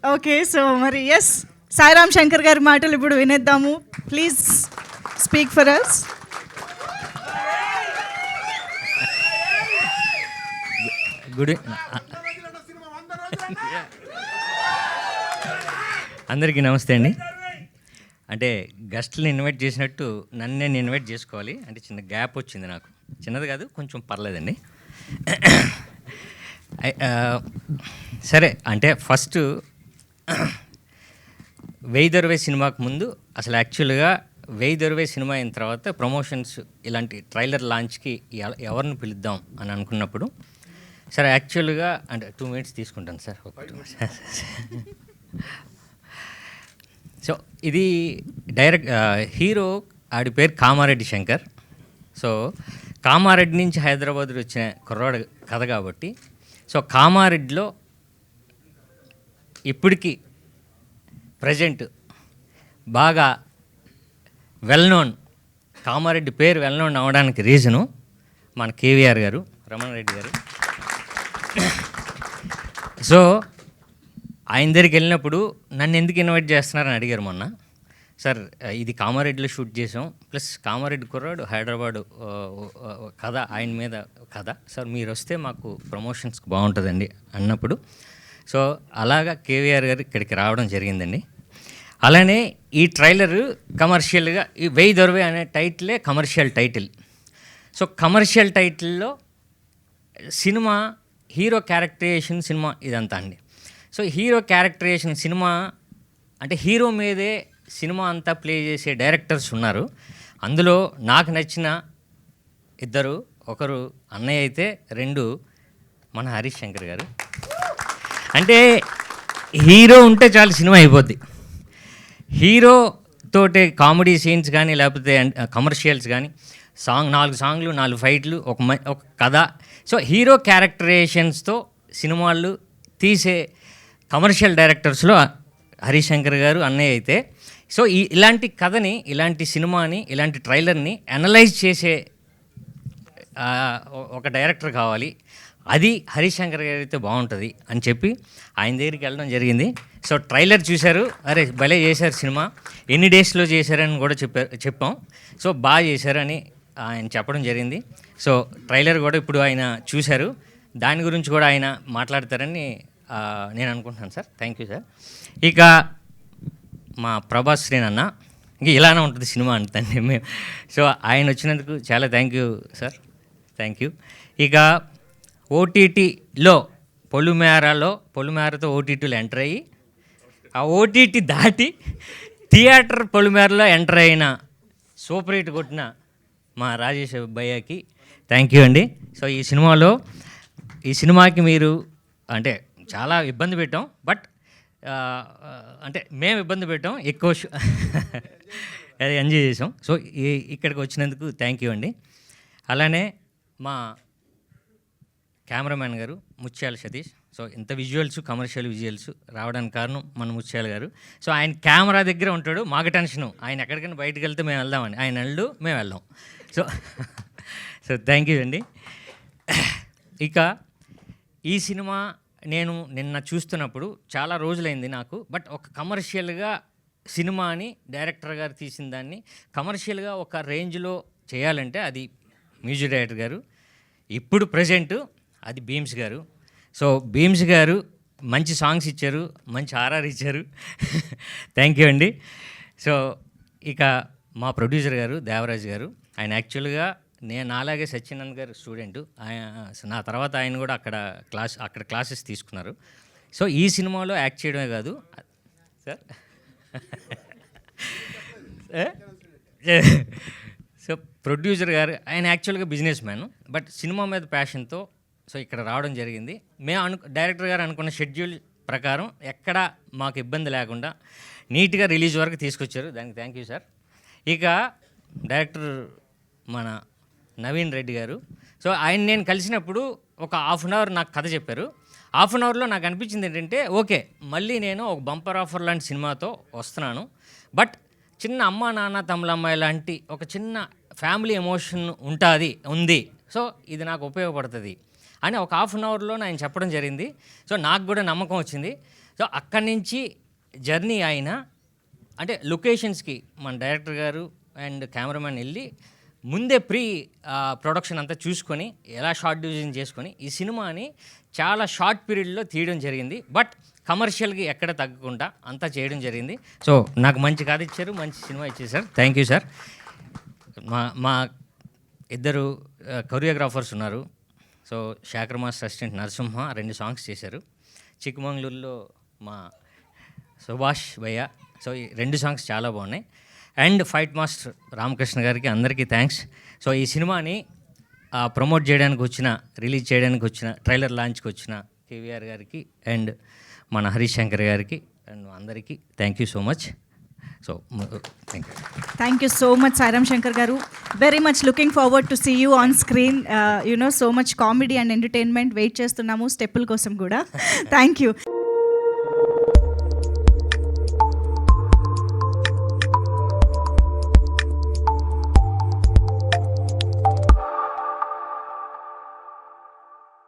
Okay, so మరి S Sairam Shankar గారి మాటలు ఇప్పుడు వినేద్దాము. Please speak for us. Good అందరికీ నమస్తే అండి. అంటే గెస్ట్ని ఇన్వైట్ చేసినట్టు నన్ను నేను ఇన్వైట్ చేసుకోవాలి. అంటే చిన్న గ్యాప్ వచ్చింది నాకు, చిన్నది కాదు కొంచెం పర్లేదండి. సరే, అంటే ఫస్ట్ వెయ్యి దొరవే సినిమాకు ముందు అసలు యాక్చువల్గా వెయ్యి దొరవే సినిమా అయిన తర్వాత ప్రమోషన్స్ ఇలాంటి ట్రైలర్ లాంచ్కి ఎవరిని పిలుద్దాం అని అనుకున్నప్పుడు సరే యాక్చువల్గా అంటే 2 minutes తీసుకుంటాను సార్. ఒక 2 minutes. సో ఇది డైరెక్ట్ హీరో ఆడి పేరు కామారెడ్డి శంకర్. సో కామారెడ్డి నుంచి హైదరాబాద్ వచ్చిన కుర్రాడు కథ కాబట్టి సో కామారెడ్డిలో ఇప్పటికీ ప్రజెంట్ బాగా వెల్ నోన్, కామారెడ్డి పేరు వెల్ నోన్ అవ్వడానికి రీజను మన కేవీఆర్ గారు, రమణ రెడ్డి గారు. సో ఆయన దగ్గరికి వెళ్ళినప్పుడు నన్ను ఎందుకు ఇన్వైట్ చేస్తున్నారని అడిగారు మొన్న. సార్ ఇది కామారెడ్డిలో షూట్ చేసాం, ప్లస్ కామారెడ్డి కుర్రాడు హైదరాబాదు కథ, ఆయన మీద కథ, సార్ మీరు వస్తే మాకు ప్రమోషన్స్కి బాగుంటుందండి అన్నప్పుడు సో అలాగా కేవీఆర్ గారు ఇక్కడికి రావడం జరిగిందండి. అలానే ఈ ట్రైలర్ కమర్షియల్గా ఈ వెయ్యి దొరవే అనే టైటిలే కమర్షియల్ టైటిల్. సో కమర్షియల్ టైటిల్లో సినిమా హీరో క్యారెక్టరైజేషన్ సినిమా ఇదంతా అండి. సో హీరో క్యారెక్టరైజేషన్ సినిమా అంటే హీరో మీదే సినిమా అంతా ప్లే చేసే డైరెక్టర్స్ ఉన్నారు. అందులో నాకు నచ్చిన ఇద్దరు, ఒకరు అన్నయ్య అయితే, 2 మన హరీష్ శంకర్ గారు. అంటే హీరో ఉంటే చాలు సినిమా అయిపోద్ది. హీరో తోటే కామెడీ సీన్స్ కానీ లేకపోతే కమర్షియల్స్ కానీ 4 సాంగ్లు 4 ఫైట్లు ఒక కథ. సో హీరో క్యారెక్టరైజేషన్స్తో సినిమాలు తీసే కమర్షియల్ డైరెక్టర్స్లో హరీష్ శంకర్ గారు అన్నయ్య అయితే, సో ఇలాంటి కథని, ఇలాంటి సినిమాని, ఇలాంటి ట్రైలర్ని అనలైజ్ చేసే ఒక డైరెక్టర్ కావాలి, అది హరీష్ శంకర్ గారు అయితే బాగుంటుంది అని చెప్పి ఆయన దగ్గరికి వెళ్ళడం జరిగింది. సో ట్రైలర్ చూశారు, అరే భలే చేశారు సినిమా, ఎన్ని డేస్లో చేశారని కూడా చెప్పాం. సో బాగా చేశారని ఆయన చెప్పడం జరిగింది. సో ట్రైలర్ కూడా ఇప్పుడు ఆయన చూశారు, దాని గురించి కూడా ఆయన మాట్లాడతారని నేను అనుకుంటున్నాను సార్. Thank you sir. ఇక మా ప్రభాస్ శ్రీన్ అన్న, ఇంక ఇలానే ఉంటుంది సినిమా అంతండి మేము. సో ఆయన వచ్చినందుకు చాలా thank you sir, thank you. ఇక ఓటీటీలో పొలిమేరతో ఓటీటీలో ఎంటర్ అయ్యి ఆ ఓటీటీ దాటి థియేటర్ పొలిమేరలో ఎంటర్ అయిన సూపర్ హిట్ కొట్టిన మా రాజేష్ భయ్యకి థ్యాంక్ యూ అండి. సో ఈ సినిమాకి మీరు అంటే చాలా ఇబ్బంది పెట్టాం, బట్ అంటే మేము ఇబ్బంది పెట్టాం, ఎక్కువ అది ఎంజాయ్ చేసాం. సో ఇక్కడికి వచ్చినందుకు థ్యాంక్ యూ అండి. అలానే మా కెమెరామ్యాన్ గారు ముత్యాల సతీష్. సో ఇంత కమర్షియల్ విజువల్స్ రావడానికి కారణం మన ముత్యాల గారు. సో ఆయన కెమెరా దగ్గర ఉంటాడు, మాకు టెన్షను, ఆయన ఎక్కడికైనా బయటకు వెళ్తే మేము వెళ్దామని, ఆయన వెళ్ళు మేము వెళ్దాం. సో థ్యాంక్ యూ అండి. ఇక ఈ సినిమా నేను నిన్న చూస్తున్నప్పుడు చాలా రోజులైంది నాకు, బట్ ఒక కమర్షియల్గా సినిమాని డైరెక్టర్ గారు తీసిన దాన్ని కమర్షియల్గా ఒక రేంజ్లో చేయాలంటే అది మ్యూజిక్ డైరెక్టర్ గారు, ఇప్పుడు ప్రజెంటు అది భీమ్స్ గారు. సో భీమ్స్ గారు మంచి సాంగ్స్ ఇచ్చారు, మంచి ఆర్ఆర్ ఇచ్చారు. థ్యాంక్ యూ అండి. సో ఇక మా ప్రొడ్యూసర్ గారు దేవరాజ్ గారు, ఆయన యాక్చువల్గా నాలాగే సత్యనంద్ గారు స్టూడెంటు, నా తర్వాత ఆయన కూడా అక్కడ క్లాసెస్ తీసుకున్నారు. సో ఈ సినిమాలో యాక్ట్ చేయడమే కాదు సార్. సో ప్రొడ్యూసర్ గారు ఆయన యాక్చువల్గా బిజినెస్ మ్యాన్, బట్ సినిమా మీద ప్యాషన్తో సో ఇక్కడ రావడం జరిగింది. మేము డైరెక్టర్ గారు అనుకున్న షెడ్యూల్ ప్రకారం ఎక్కడ మాకు ఇబ్బంది లేకుండా నీట్గా రిలీజ్ వరకు తీసుకొచ్చారు, దానికి థ్యాంక్ యూ సార్. ఇక డైరెక్టర్ మన నవీన్ రెడ్డి గారు, సో ఆయన నేను కలిసినప్పుడు ఒక 1/2 hour నాకు కథ చెప్పారు. 1/2 hourలో నాకు అనిపించింది ఏంటంటే, ఓకే మళ్ళీ నేను ఒక బంపర్ ఆఫర్ లాంటి సినిమాతో వస్తున్నాను, బట్ చిన్న అమ్మ నాన్న తమ్ముళ్ళ అమ్మాయి లాంటి ఒక చిన్న ఫ్యామిలీ ఎమోషన్ ఉంది, సో ఇది నాకు ఉపయోగపడుతుంది అని ఒక 1/2 hourలో ఆయన చెప్పడం జరిగింది. సో నాకు కూడా నమ్మకం వచ్చింది. సో అక్కడి నుంచి జర్నీ అయినా అంటే లొకేషన్స్కి మన డైరెక్టర్ గారు అండ్ కెమెరామెన్ వెళ్ళి ముందే ప్రీ ప్రొడక్షన్ అంతా చూసుకొని ఎలా షార్ట్ డివిజన్ చేసుకొని ఈ సినిమాని చాలా షార్ట్ పీరియడ్లో తీయడం జరిగింది. బట్ కమర్షియల్గా ఎక్కడ తగ్గకుండా అంతా చేయడం జరిగింది. సో నాకు మంచి కథ ఇచ్చారు, మంచి సినిమా ఇచ్చారు సార్. Thank you sir. మా ఇద్దరు కొరియోగ్రాఫర్స్ ఉన్నారు. So Shekhar master assistant Narasimha 2 songs చేశారు. చిక్కమంగళూరులో మా సుభాష్ భయ్య. సో ఈ 2 సాంగ్స్ చాలా బాగున్నాయి. అండ్ ఫైట్ మాస్టర్ రామకృష్ణ గారికి అందరికీ థ్యాంక్స్. సో ఈ సినిమాని ప్రమోట్ చేయడానికి వచ్చిన, రిలీజ్ చేయడానికి వచ్చిన, ట్రైలర్ లాంచ్కి వచ్చిన కేవీఆర్ గారికి అండ్ మన హరీష్ శంకర్ గారికి అండ్ అందరికీ thank you so much. So thank you so much Sairam Shankar గారు. Very much looking forward to see you on screen. So much comedy and entertainment wait చేస్తున్నాము స్టెప్పుల కోసం కూడా. Thank you.